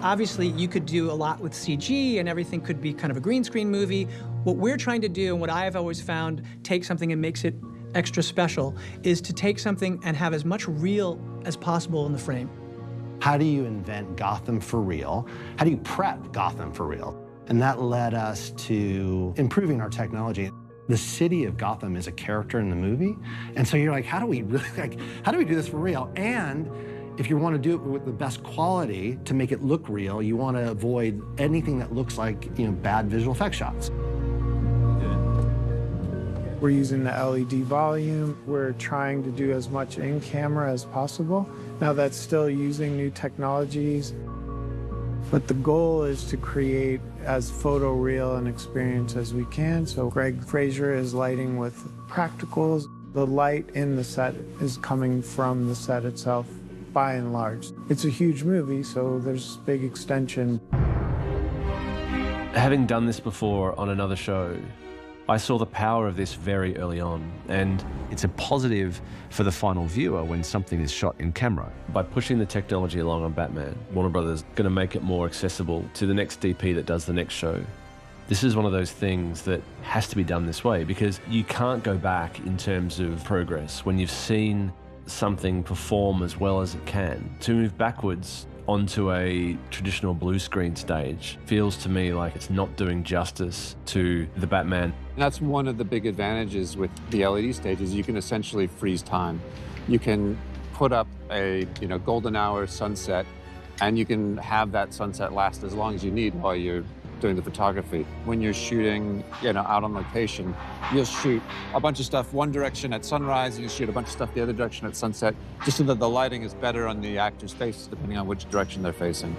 Obviously, you could do a lot with CG and everything could be kind of a green screen movie. What we're trying to do, and what I've always found take something and makes it extra special, is to take something and have as much real as possible in the frame. How do you invent Gotham for real? How do you prep Gotham for real? And that led us to improving our technology. The city of Gotham is a character in the movie, and so you're like, how do we really, how do we do this for real? And if you want to do it with the best quality to make it look real, you want to avoid anything that looks like, bad visual effect shots. We're using the LED volume. We're trying to do as much in camera as possible. Now that's still using new technologies, but the goal is to create as photoreal an experience as we can. So Greg Fraser is lighting with practicals. The light in the set is coming from the set itself, by and large. It's a huge movie, so there's big extension. Having done this before on another show, I saw the power of this very early on, and it's a positive for the final viewer when something is shot in camera. by pushing the technology along on Batman, Warner Brothers going to make it more accessible to the next DP that does the next show. This is one of those things that has to be done this way because you can't go back in terms of progress when you've seen something perform as well as it can. To move backwards onto a traditional blue screen stage feels to me like it's not doing justice to the Batman. That's one of the big advantages with the LED stages. You can essentially freeze time. You can put up a golden hour sunset, and you can have that sunset last as long as you need while you're doing the photography. When you're shooting, out on location, you'll shoot a bunch of stuff one direction at sunrise, and you'll shoot a bunch of stuff the other direction at sunset, just so that the lighting is better on the actors' faces depending on which direction they're facing.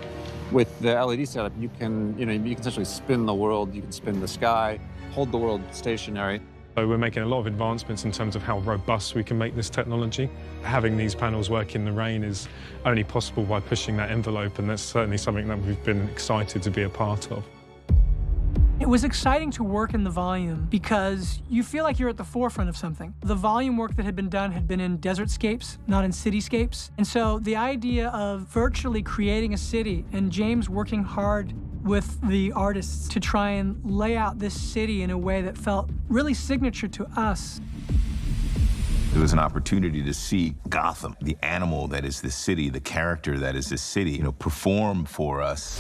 With the LED setup, you can essentially spin the world, you can spin the sky, hold the world stationary. So we're making a lot of advancements in terms of how robust we can make this technology. Having these panels work in the rain is only possible by pushing that envelope, and that's certainly something that we've been excited to be a part of. It was exciting to work in the volume because you feel like you're at the forefront of something. The volume work that had been done had been in desertscapes, not in cityscapes. And so the idea of virtually creating a city and James working hard with the artists to try and lay out this city in a way that felt really signature to us. It was an opportunity to see Gotham, the animal that is this city, the character that is this city, perform for us.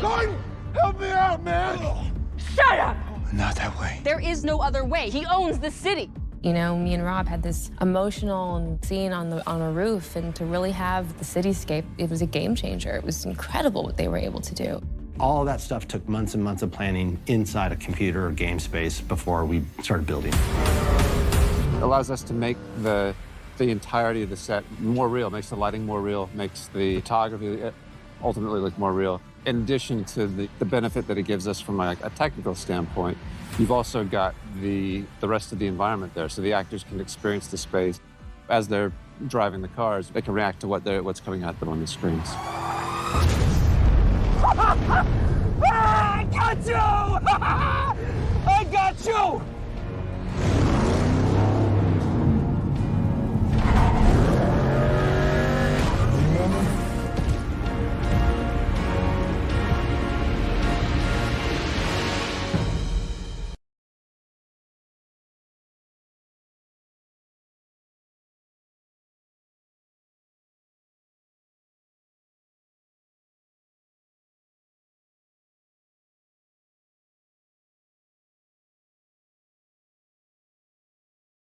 Colin, help me out, man! Shut up! Not that way. There is no other way. He owns the city. Me and Rob had this emotional scene on a roof, and to really have the cityscape, it was a game changer. It was incredible what they were able to do. All of that stuff took months and months of planning inside a computer or game space before we started building. It allows us to make the entirety of the set more real, makes the lighting more real, makes the photography ultimately look more real. In addition to the benefit that it gives us from a technical standpoint, you've also got the rest of the environment there, so the actors can experience the space. As they're driving the cars, they can react to what's coming at them on the screens. I got you! I got you!